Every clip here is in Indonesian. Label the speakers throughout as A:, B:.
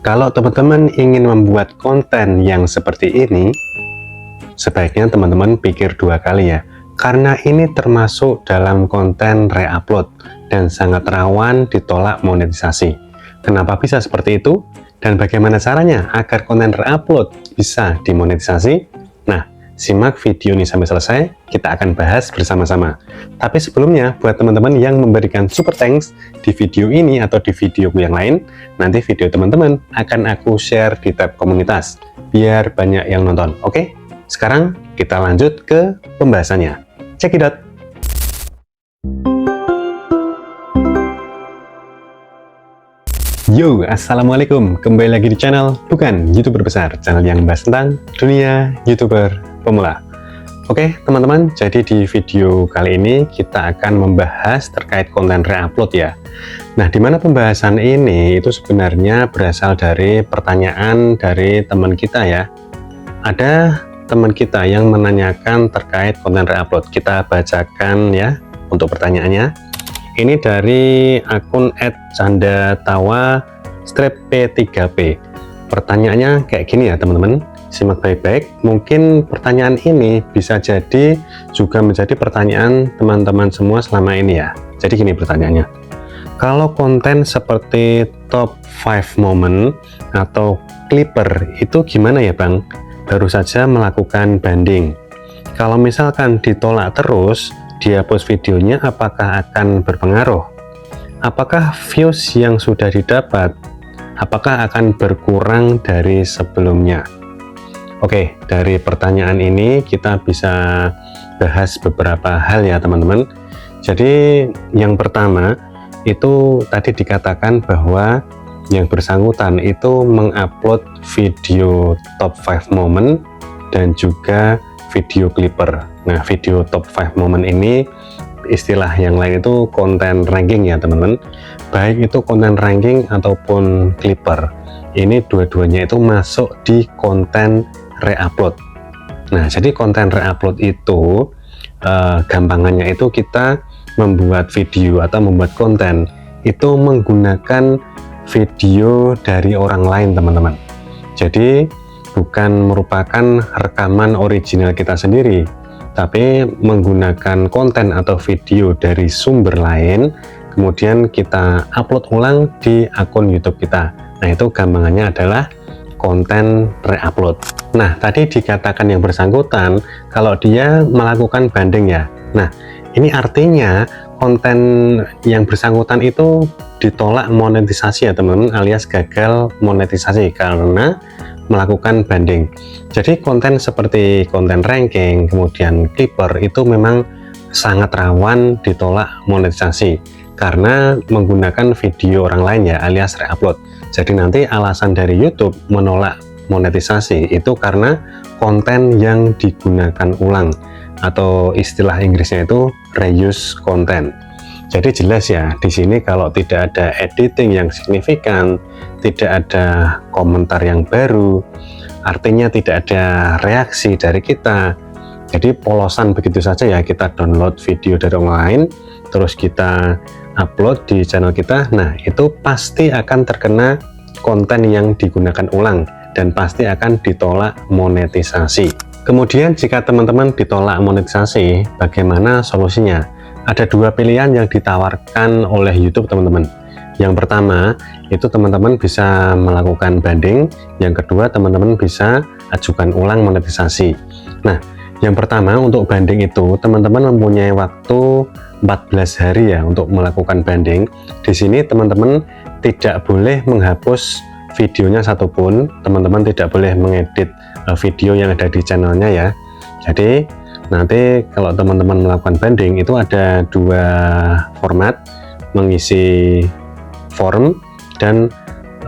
A: Kalau teman-teman ingin membuat konten yang seperti ini, sebaiknya teman-teman pikir dua kali ya, karena ini termasuk dalam konten re-upload dan sangat rawan ditolak monetisasi. Kenapa bisa seperti itu? Dan bagaimana caranya agar konten re-upload bisa dimonetisasi? Nah, simak video ini sampai selesai, kita akan bahas bersama-sama. Tapi sebelumnya, buat teman-teman yang memberikan super thanks di video ini atau di videoku yang lain, nanti video teman-teman akan aku share di tab komunitas, biar banyak yang nonton, oke? Sekarang kita lanjut ke pembahasannya. Check it out! Yo, assalamualaikum, kembali lagi di channel bukan YouTuber besar, channel yang bahas tentang dunia YouTuber pemula. Oke teman-teman, jadi di video kali ini kita akan membahas terkait konten re-upload ya. Nah, dimana pembahasan ini itu sebenarnya berasal dari pertanyaan dari teman kita ya. Ada teman kita yang menanyakan terkait konten re-upload. Kita bacakan ya untuk pertanyaannya. Ini dari akun @candatawa_p3p. Pertanyaannya kayak gini ya teman-teman, simak baik-baik. Mungkin pertanyaan ini bisa jadi juga menjadi pertanyaan teman-teman semua selama ini ya. Jadi gini pertanyaannya, kalau konten seperti top 5 moment atau clipper itu gimana ya Bang? Baru saja melakukan banding. Kalau misalkan ditolak terus, dihapus videonya, apakah akan berpengaruh? Apakah views yang sudah didapat, apakah akan berkurang dari sebelumnya? Oke, dari pertanyaan ini kita bisa bahas beberapa hal ya teman-teman. Jadi yang pertama itu tadi dikatakan bahwa yang bersangkutan itu mengupload video top 5 moment dan juga video clipper. Nah, video top 5 moment ini istilah yang lain itu konten ranking ya teman-teman. Baik itu konten ranking ataupun clipper, ini dua-duanya itu masuk di konten re-upload. Nah, jadi konten re-upload itu gampangannya itu kita membuat video atau membuat konten itu menggunakan video dari orang lain teman-teman. Jadi bukan merupakan rekaman original kita sendiri, tapi menggunakan konten atau video dari sumber lain, kemudian kita upload ulang di akun YouTube kita. Nah, itu gampangannya adalah konten re-upload. Nah, tadi dikatakan yang bersangkutan kalau dia melakukan banding ya. Nah, ini artinya konten yang bersangkutan itu ditolak monetisasi ya teman-teman, alias gagal monetisasi karena melakukan banding. Jadi konten seperti konten ranking, kemudian clipper itu memang sangat rawan ditolak monetisasi karena menggunakan video orang lain ya, alias re-upload. Jadi nanti alasan dari YouTube menolak monetisasi itu karena konten yang digunakan ulang atau istilah Inggrisnya itu reuse content. Jadi jelas ya di sini kalau tidak ada editing yang signifikan, tidak ada komentar yang baru, artinya tidak ada reaksi dari kita. Jadi polosan begitu saja ya, kita download video dari orang lain terus kita upload di channel kita. Nah, itu pasti akan terkena konten yang digunakan ulang dan pasti akan ditolak monetisasi. Kemudian jika teman-teman ditolak monetisasi, bagaimana solusinya? Ada dua pilihan yang ditawarkan oleh YouTube teman-teman. Yang pertama itu teman-teman bisa melakukan banding, yang kedua teman-teman bisa ajukan ulang monetisasi. Nah, yang pertama untuk banding itu teman-teman mempunyai waktu 14 hari ya untuk melakukan banding. Di sini teman-teman tidak boleh menghapus videonya satupun, teman-teman tidak boleh mengedit video yang ada di channelnya ya. Jadi nanti kalau teman-teman melakukan banding itu ada dua format, mengisi form dan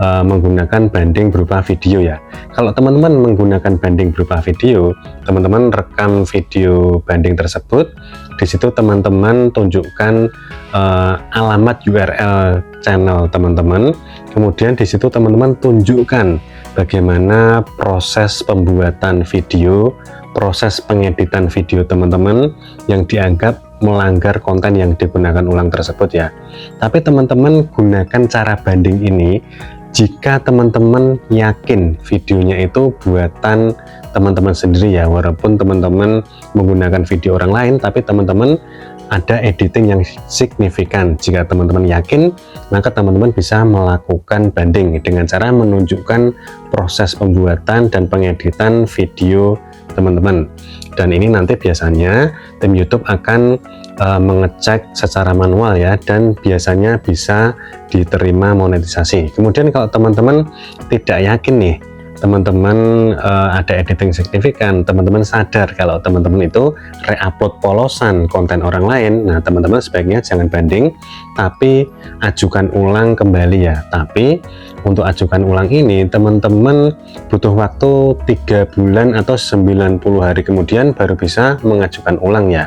A: menggunakan banding berupa video ya. Kalau teman-teman menggunakan banding berupa video, teman-teman rekam video banding tersebut, di situ teman-teman tunjukkan alamat URL channel teman-teman, kemudian di situ teman-teman tunjukkan bagaimana proses pembuatan video, proses pengeditan video teman-teman yang dianggap melanggar konten yang digunakan ulang tersebut ya. Tapi teman-teman gunakan cara banding ini jika teman-teman yakin videonya itu buatan teman-teman sendiri ya, walaupun teman-teman menggunakan video orang lain, tapi teman-teman ada editing yang signifikan. Jika teman-teman yakin, maka teman-teman bisa melakukan banding dengan cara menunjukkan proses pembuatan dan pengeditan video teman-teman. Dan ini nanti biasanya tim YouTube akan mengecek secara manual ya, dan biasanya bisa diterima monetisasi. Kemudian kalau teman-teman tidak yakin nih, teman-teman ada editing signifikan, teman-teman sadar kalau teman-teman itu re-upload polosan konten orang lain, nah teman-teman sebaiknya jangan banding, tapi ajukan ulang kembali ya. Tapi untuk ajukan ulang ini teman-teman butuh waktu 3 bulan atau 90 hari kemudian baru bisa mengajukan ulang ya.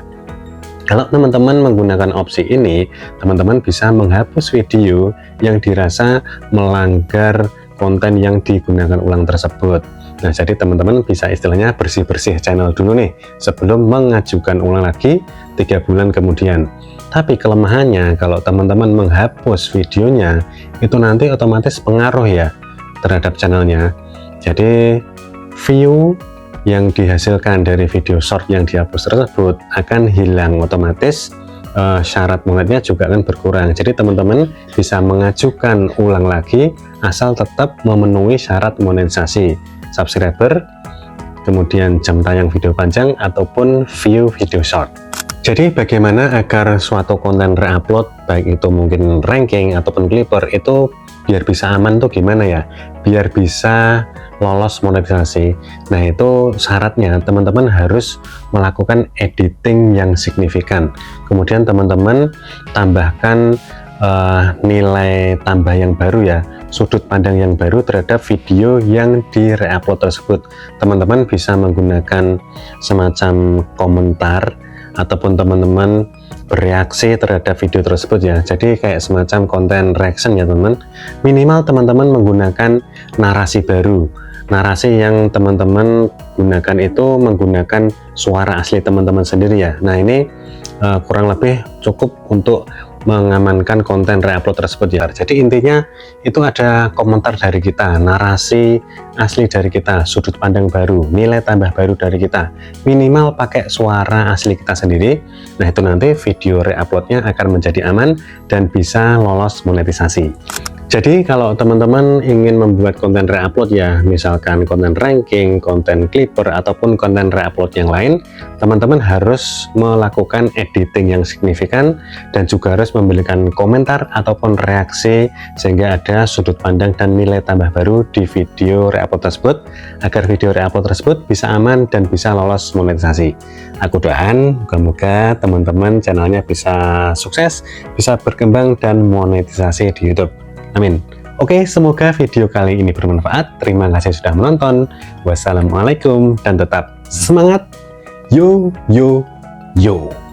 A: Kalau teman-teman menggunakan opsi ini, teman-teman bisa menghapus video yang dirasa melanggar konten yang digunakan ulang tersebut. Nah, jadi teman-teman bisa istilahnya bersih-bersih channel dulu nih sebelum mengajukan ulang lagi 3 bulan kemudian. Tapi kelemahannya kalau teman-teman menghapus videonya, itu nanti otomatis pengaruh ya terhadap channelnya. Jadi view yang dihasilkan dari video short yang dihapus tersebut akan hilang otomatis, syarat monetnya juga akan berkurang. Jadi teman-teman bisa mengajukan ulang lagi asal tetap memenuhi syarat monetisasi, subscriber, kemudian jam tayang video panjang ataupun view video short. Jadi bagaimana agar suatu konten re-upload, baik itu mungkin ranking ataupun clipper, itu biar bisa aman tuh gimana ya, biar bisa lolos monetisasi. Nah, itu syaratnya teman-teman harus melakukan editing yang signifikan, kemudian teman-teman tambahkan nilai tambah yang baru ya, sudut pandang yang baru terhadap video yang di re-upload tersebut. Teman-teman bisa menggunakan semacam komentar ataupun teman-teman bereaksi terhadap video tersebut ya, jadi kayak semacam konten reaction ya teman-teman. Minimal teman-teman menggunakan narasi baru, narasi yang teman-teman gunakan itu menggunakan suara asli teman-teman sendiri ya. Nah, ini kurang lebih cukup untuk mengamankan konten re-upload tersebut ya. Jadi intinya itu ada komentar dari kita, narasi asli dari kita, sudut pandang baru, nilai tambah baru dari kita, minimal pakai suara asli kita sendiri. Nah, itu nanti video re-uploadnya akan menjadi aman dan bisa lolos monetisasi. Jadi kalau teman-teman ingin membuat konten re-upload ya, misalkan konten ranking, konten clipper, ataupun konten re-upload yang lain, teman-teman harus melakukan editing yang signifikan dan juga harus memberikan komentar ataupun reaksi sehingga ada sudut pandang dan nilai tambah baru di video re-upload tersebut, agar video re-upload tersebut bisa aman dan bisa lolos monetisasi. Aku doakan moga-moga teman-teman channelnya bisa sukses, bisa berkembang dan monetisasi di YouTube. Amin. Oke, semoga video kali ini bermanfaat. Terima kasih sudah menonton. Wassalamualaikum dan tetap semangat. Yo yo yo.